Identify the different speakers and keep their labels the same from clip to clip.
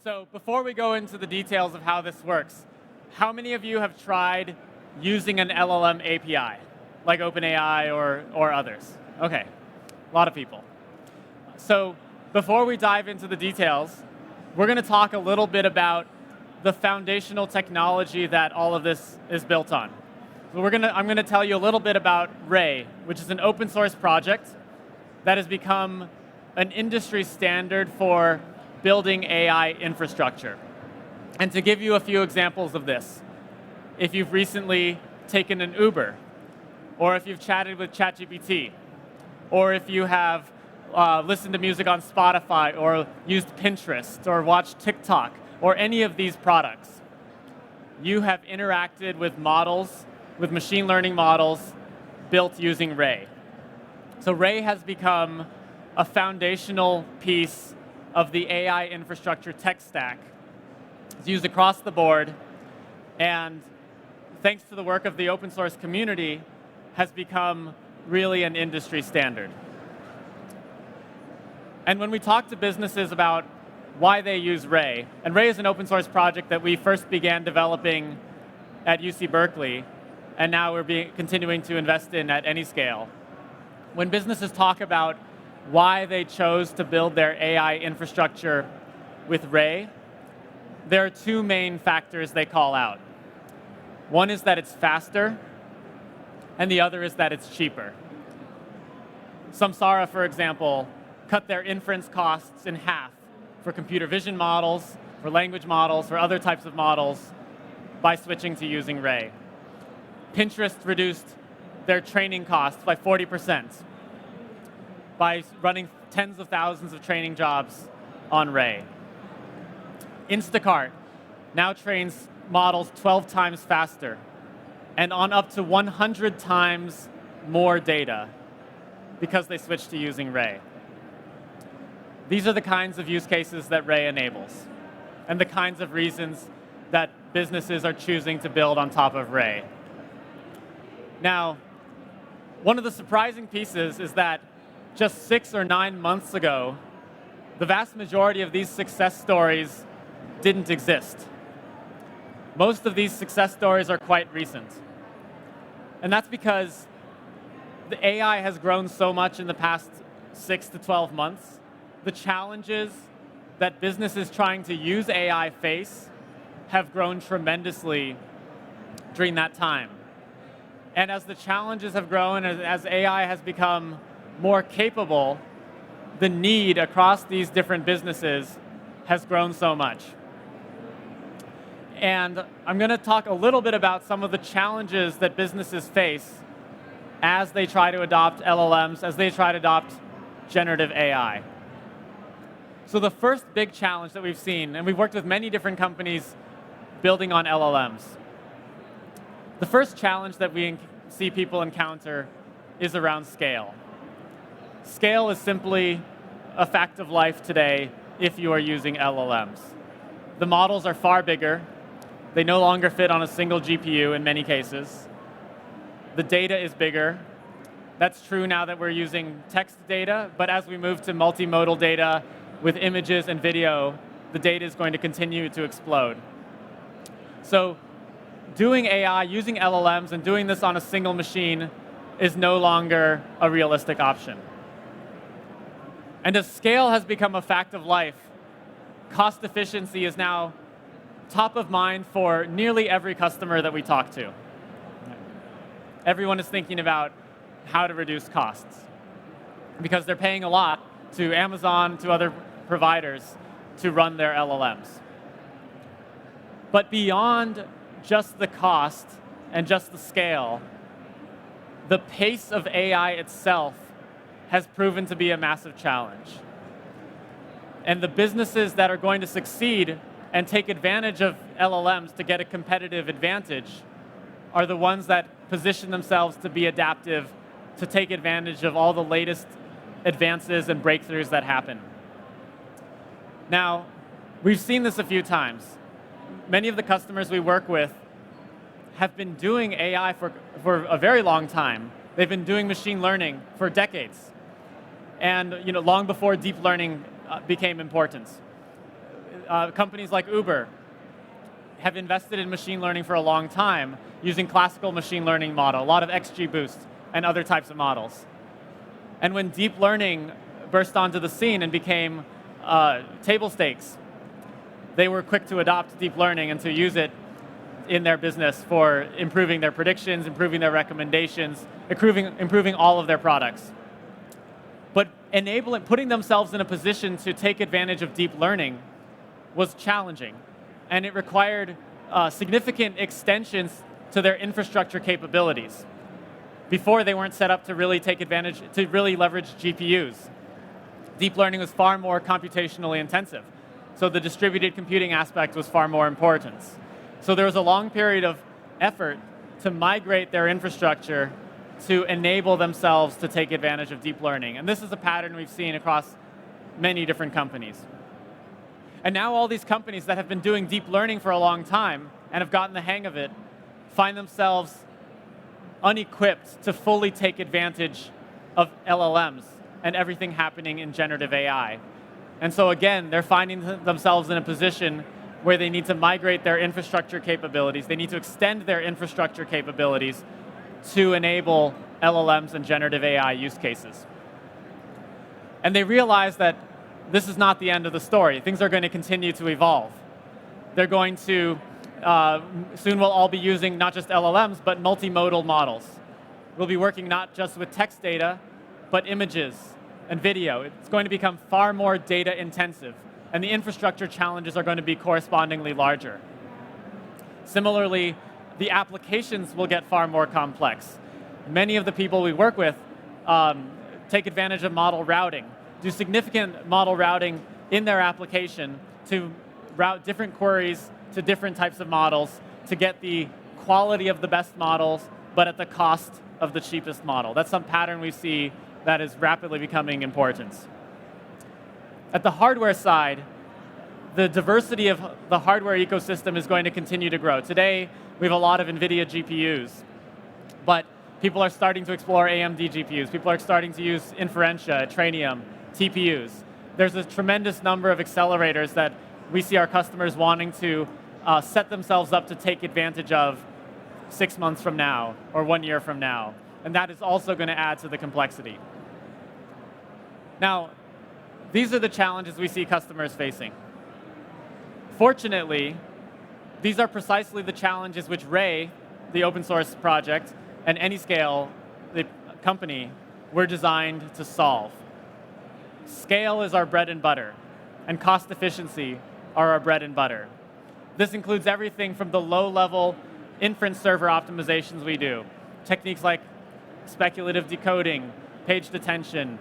Speaker 1: So before we go into the details of how this works, how many of you have tried using an LLM API, like OpenAI or others? Okay, a lot of people. So before we dive into the details, we're going to talk a little bit about the foundational technology that all of this is built on. So I'm going to tell you a little bit about Ray, which is an open source project that has become an industry standard for building AI infrastructure. And to give you a few examples of this, if you've recently taken an Uber, or if you've chatted with ChatGPT, or if you have listened to music on Spotify, or used Pinterest, or watched TikTok, or any of these products, you have interacted with models, with machine learning models built using Ray. So Ray has become a foundational piece of the AI infrastructure tech stack. It's used across the board, and thanks to the work of the open source community, has become really an industry standard. And when we talk to businesses about why they use Ray, and Ray is an open source project that we first began developing at UC Berkeley, and now we're continuing to invest in at Anyscale. When businesses talk about why they chose to build their AI infrastructure with Ray, there are two main factors they call out. One is that it's faster, and the other is that it's cheaper. Samsara, for example, cut their inference costs in half for computer vision models, for language models, for other types of models by switching to using Ray. Pinterest reduced their training costs by 40% by running tens of thousands of training jobs on Ray. Instacart now trains models 12 times faster and on up to 100 times more data because they switched to using Ray. These are the kinds of use cases that Ray enables and the kinds of reasons that businesses are choosing to build on top of Ray. Now, one of the surprising pieces is that just 6 or 9 months ago, the vast majority of these success stories didn't exist. Most of these success stories are quite recent. And that's because the AI has grown so much in the past 6 to 12 months. The challenges that businesses trying to use AI face have grown tremendously during that time. And as the challenges have grown, as AI has become more capable, the need across these different businesses has grown so much. And I'm going to talk a little bit about some of the challenges that businesses face as they try to adopt LLMs, as they try to adopt generative AI. So the first big challenge that we've seen, and we've worked with many different companies building on LLMs, the first challenge that we see people encounter is around scale. Scale is simply a fact of life today if you are using LLMs. The models are far bigger. They no longer fit on a single GPU in many cases. The data is bigger. That's true now that we're using text data, but as we move to multimodal data with images and video, the data is going to continue to explode. So doing AI, using LLMs, and doing this on a single machine is no longer a realistic option. And as scale has become a fact of life, cost efficiency is now top of mind for nearly every customer that we talk to. Everyone is thinking about how to reduce costs because they're paying a lot to Amazon, to other providers to run their LLMs. But beyond just the cost and just the scale, the pace of AI itself has proven to be a massive challenge. And the businesses that are going to succeed and take advantage of LLMs to get a competitive advantage are the ones that position themselves to be adaptive, to take advantage of all the latest advances and breakthroughs that happen. Now, we've seen this a few times. Many of the customers we work with have been doing AI for a very long time. They've been doing machine learning for decades. And long before deep learning became important. companies like Uber have invested in machine learning for a long time using classical machine learning model, a lot of XGBoost and other types of models. And when deep learning burst onto the scene and became table stakes, they were quick to adopt deep learning and to use it in their business for improving their predictions, improving their recommendations, improving all of their products. But putting themselves in a position to take advantage of deep learning was challenging, and it required significant extensions to their infrastructure capabilities. Before, they weren't set up to really take advantage, to really leverage GPUs. Deep learning was far more computationally intensive, so the distributed computing aspect was far more important. So there was a long period of effort to migrate their infrastructure to enable themselves to take advantage of deep learning. And this is a pattern we've seen across many different companies. And now all these companies that have been doing deep learning for a long time and have gotten the hang of it find themselves unequipped to fully take advantage of LLMs and everything happening in generative AI. And so again, they're finding themselves in a position where they need to migrate their infrastructure capabilities. They need to extend their infrastructure capabilities to enable LLMs and generative AI use cases. And they realize that this is not the end of the story. Things are going to continue to evolve. They're going to, soon we'll all be using not just LLMs, but multimodal models. We'll be working not just with text data, but images and video. It's going to become far more data intensive, and the infrastructure challenges are going to be correspondingly larger. Similarly, the applications will get far more complex. Many of the people we work with take advantage of model routing, do significant model routing in their application to route different queries to different types of models to get the quality of the best models, but at the cost of the cheapest model. That's some pattern we see that is rapidly becoming important. At the hardware side, the diversity of the hardware ecosystem is going to continue to grow. Today, we have a lot of NVIDIA GPUs, but people are starting to explore AMD GPUs. People are starting to use Inferentia, Trainium, TPUs. There's a tremendous number of accelerators that we see our customers wanting to set themselves up to take advantage of 6 months from now or 1 year from now. And that is also going to add to the complexity. Now, these are the challenges we see customers facing. Fortunately, these are precisely the challenges which Ray, the open source project, and Anyscale, the company, were designed to solve. Scale is our bread and butter, and cost efficiency are our bread and butter. This includes everything from the low-level inference server optimizations we do, techniques like speculative decoding, page detention,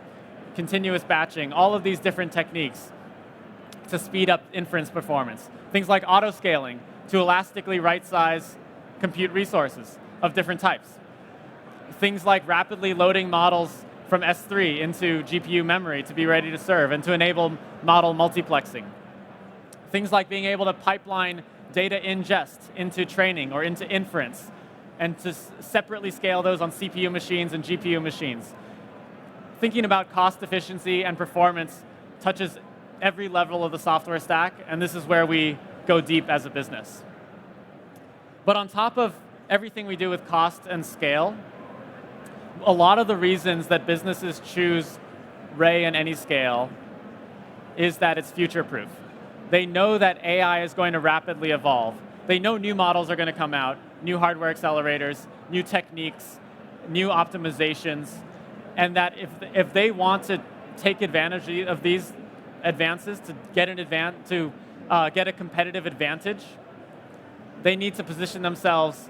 Speaker 1: continuous batching, all of these different techniques to speed up inference performance. Things like auto-scaling to elastically right-size compute resources of different types. Things like rapidly loading models from S3 into GPU memory to be ready to serve and to enable model multiplexing. Things like being able to pipeline data ingest into training or into inference and to separately scale those on CPU machines and GPU machines. Thinking about cost efficiency and performance touches every level of the software stack, and this is where we go deep as a business. But on top of everything we do with cost and scale, a lot of the reasons that businesses choose Ray and Anyscale is that it's future-proof. They know that AI is going to rapidly evolve. They know new models are going to come out, new hardware accelerators, new techniques, new optimizations, and that if they want to take advantage of these advances to get a competitive advantage, they need to position themselves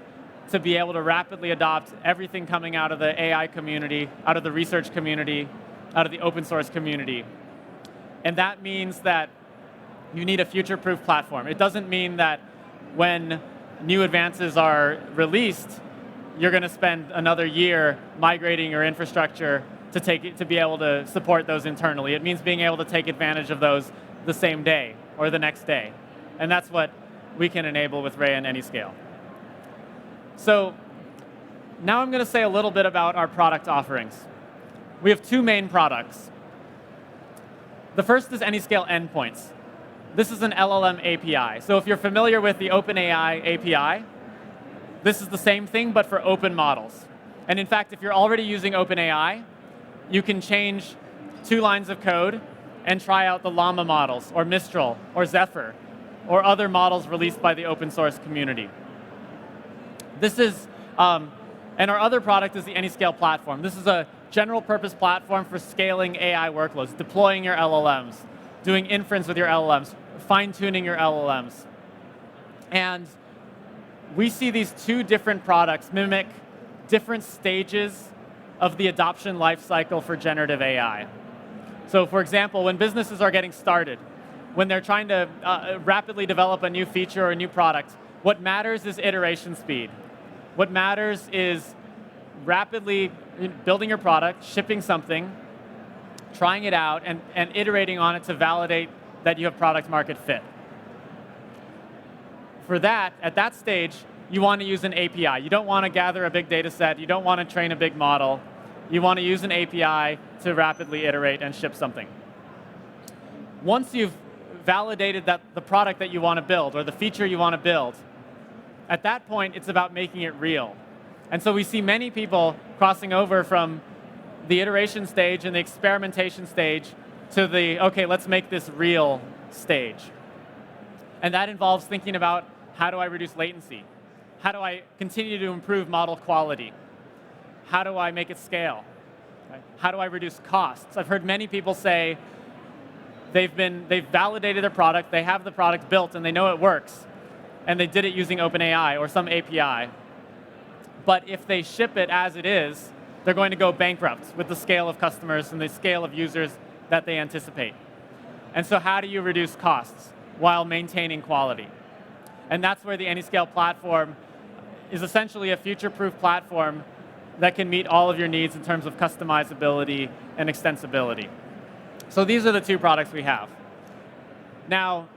Speaker 1: to be able to rapidly adopt everything coming out of the AI community, out of the research community, out of the open source community. And that means that you need a future-proof platform. It doesn't mean that when new advances are released, you're going to spend another year migrating your infrastructure to be able to support those internally. It means being able to take advantage of those the same day or the next day. And that's what we can enable with Ray and Anyscale. So now I'm going to say a little bit about our product offerings. We have two main products. The first is Anyscale Endpoints. this is an LLM API. So if you're familiar with the OpenAI API, this is the same thing, but for open models. And in fact, if you're already using OpenAI, you can change 2 lines of code and try out the Llama models, or Mistral, or Zephyr, or other models released by the open source community. This is, and our other product is the Anyscale platform. This is a general purpose platform for scaling AI workloads, deploying your LLMs, doing inference with your LLMs, fine-tuning your LLMs. And we see these 2 different products mimic different stages of the adoption lifecycle for generative AI. So for example, when businesses are getting started, when they're trying to rapidly develop a new feature or a new product, what matters is iteration speed. What matters is rapidly building your product, shipping something, trying it out, and iterating on it to validate that you have product market fit. For that, at that stage, you want to use an API. You don't want to gather a big data set. You don't want to train a big model. You want to use an API to rapidly iterate and ship something. Once you've validated that the product that you want to build or the feature you want to build, at that point, it's about making it real. And so we see many people crossing over from the iteration stage and the experimentation stage to the, okay, let's make this real stage. And that involves thinking about, how do I reduce latency? How do I continue to improve model quality? How do I make it scale? Right? How do I reduce costs? I've heard many people say they've validated their product, they have the product built, and they know it works, and they did it using OpenAI or some API. But if they ship it as it is, they're going to go bankrupt with the scale of customers and the scale of users that they anticipate. And so how do you reduce costs while maintaining quality? And that's where the Anyscale platform is essentially a future-proof platform that can meet all of your needs in terms of customizability and extensibility. So these are the 2 products we have. Now,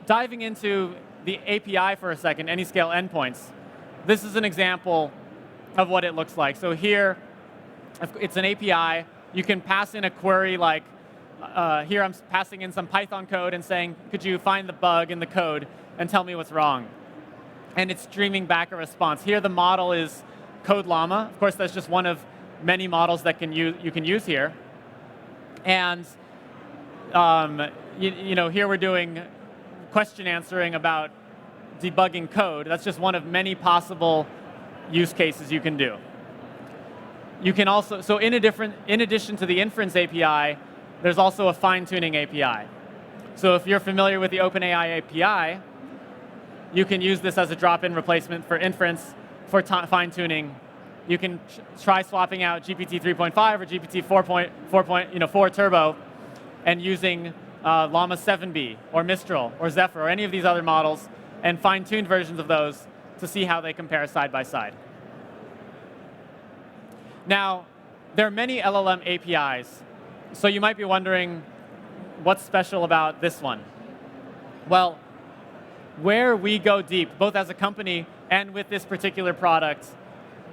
Speaker 1: diving into the API for a second, Anyscale Endpoints, this is an example of what it looks like. So here, it's an API. You can pass in a query like, here I'm passing in some Python code and saying, could you find the bug in the code and tell me what's wrong? And it's streaming back a response. Here the model is Code Llama. Of course, that's just one of many models that you can use here. And here we're doing question answering about debugging code. That's just one of many possible use cases you can do. You can also, so in addition to the inference API, there's also a fine-tuning API. So if you're familiar with the OpenAI API, you can use this as a drop-in replacement for inference, for fine-tuning. You can try swapping out GPT 3.5 or GPT 4 Turbo and using Llama 7B or Mistral or Zephyr or any of these other models and fine-tuned versions of those to see how they compare side by side. Now, there are many LLM APIs, so you might be wondering what's special about this one. Well, where we go deep, both as a company and with this particular product,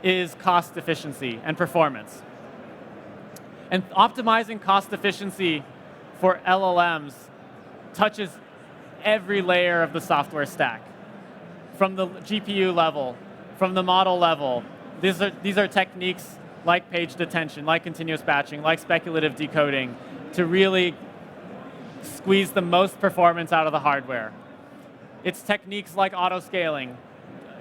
Speaker 1: is cost efficiency and performance. And optimizing cost efficiency for LLMs touches every layer of the software stack. From the GPU level, from the model level, these are techniques like page detention, like continuous batching, like speculative decoding, to really squeeze the most performance out of the hardware. It's techniques like auto-scaling,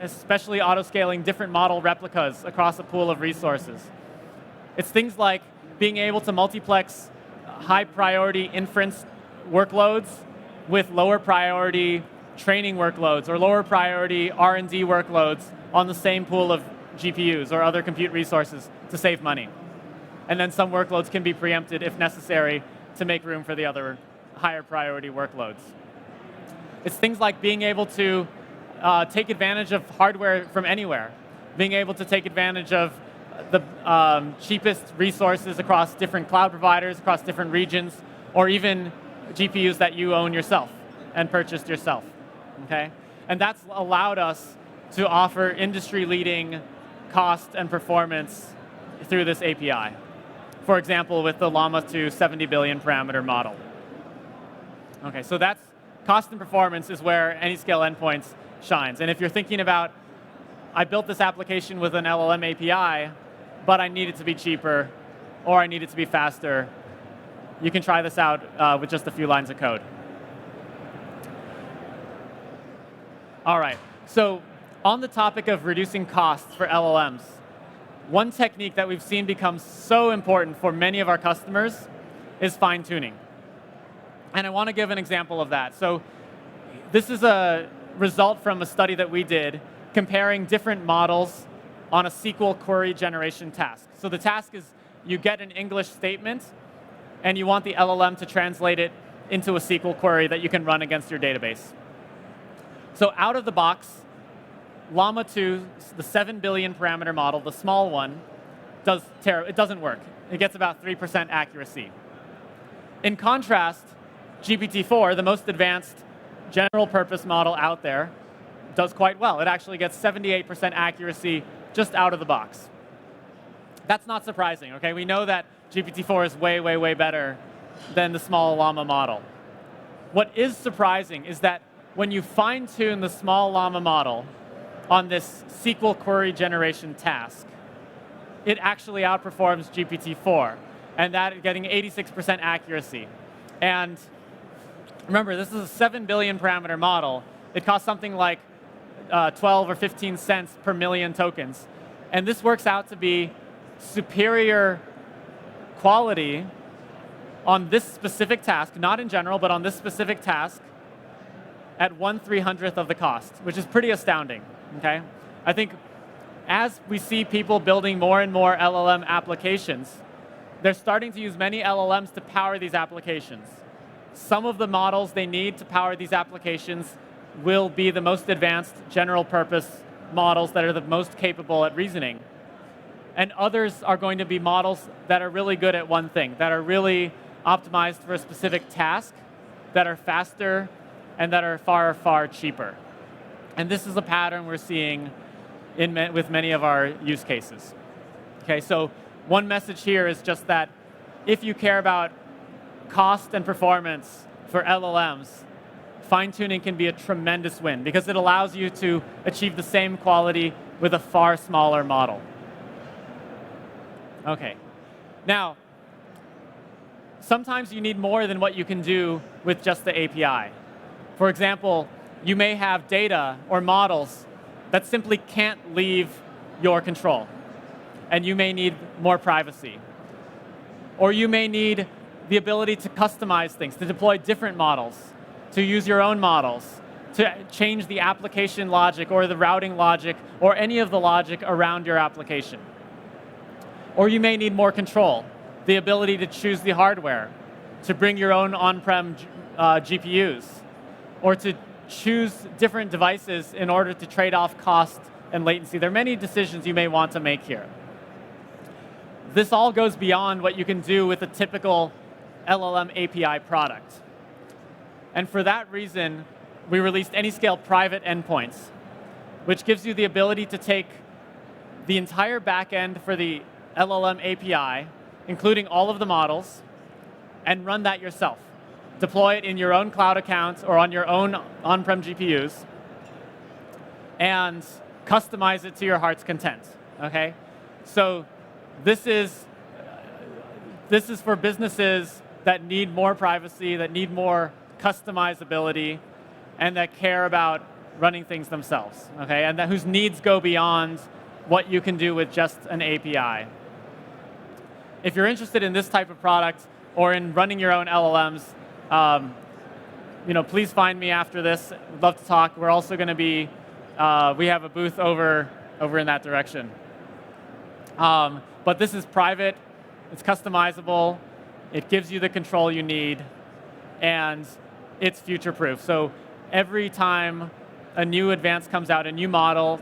Speaker 1: especially auto-scaling different model replicas across a pool of resources. It's things like being able to multiplex high-priority inference workloads with lower-priority training workloads or lower-priority R&D workloads on the same pool of GPUs or other compute resources to save money. And then some workloads can be preempted if necessary to make room for the other higher-priority workloads. It's things like being able to take advantage of hardware from anywhere, being able to take advantage of the cheapest resources across different cloud providers, across different regions, or even GPUs that you own yourself and purchased yourself. Okay? And that's allowed us to offer industry-leading cost and performance through this API. For example, with the Llama 2 70 billion parameter model. Okay, so that's cost and performance is where Anyscale Endpoints shines. And if you're thinking about, I built this application with an LLM API, but I need it to be cheaper, or I need it to be faster, you can try this out with just a few lines of code. All right, so on the topic of reducing costs for LLMs, one technique that we've seen become so important for many of our customers is fine-tuning. And I want to give an example of that. So this is a result from a study that we did comparing different models on a SQL query generation task. So the task is you get an English statement, and you want the LLM to translate it into a SQL query that you can run against your database. So out of the box, Llama 2, the 7 billion parameter model, the small one, it doesn't work. It gets about 3% accuracy. In contrast, GPT-4, the most advanced general purpose model out there, does quite well. It actually gets 78% accuracy just out of the box. That's not surprising, okay? We know that GPT-4 is way, way, way better than the small Llama model. What is surprising is that when you fine-tune the small Llama model on this SQL query generation task, it actually outperforms GPT-4, and that getting 86% accuracy. And remember, this is a 7 billion parameter model. It costs something like 12 or 15 cents per million tokens. And this works out to be superior quality on this specific task, not in general, but on this specific task, at 1/300th of the cost, which is pretty astounding, okay? I think as we see people building more and more LLM applications, they're starting to use many LLMs to power these applications. Some of the models they need to power these applications will be the most advanced general purpose models that are the most capable at reasoning. And others are going to be models that are really good at one thing, that are really optimized for a specific task, that are faster, and that are far, far cheaper. And this is a pattern we're seeing with many of our use cases. Okay, so one message here is just that if you care about cost and performance for LLMs, fine-tuning can be a tremendous win because it allows you to achieve the same quality with a far smaller model. Okay, now, sometimes you need more than what you can do with just the API. For example, you may have data or models that simply can't leave your control, and you may need more privacy. Or you may need the ability to customize things, to deploy different models, to use your own models, to change the application logic or the routing logic or any of the logic around your application. Or you may need more control, the ability to choose the hardware, to bring your own on-prem GPUs, or to choose different devices in order to trade off cost and latency. There are many decisions you may want to make here. This all goes beyond what you can do with a typical LLM API product. And for that reason, we released Anyscale Private Endpoints, which gives you the ability to take the entire backend for the LLM API, including all of the models, and run that yourself. Deploy it in your own cloud account or on your own on-prem GPUs, and customize it to your heart's content. Okay? So this is for businesses that need more privacy, that need more customizability, and that care about running things themselves. Okay? And whose needs go beyond what you can do with just an API. If you're interested in this type of product or in running your own LLMs, please find me after this. We'd love to talk. We're also going to be, we have a booth over in that direction. But this is private. It's customizable. It gives you the control you need. And it's future-proof. So every time a new advance comes out, a new model,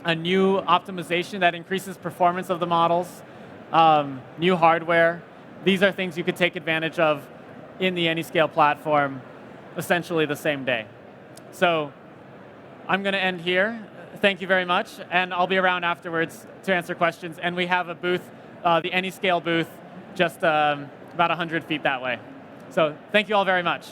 Speaker 1: a new optimization that increases performance of the models, new hardware, these are things you could take advantage of in the Anyscale platform essentially the same day. So I'm going to end here. Thank you very much. And I'll be around afterwards to answer questions. And we have a booth, the Anyscale booth, just about 100 feet that way. So thank you all very much.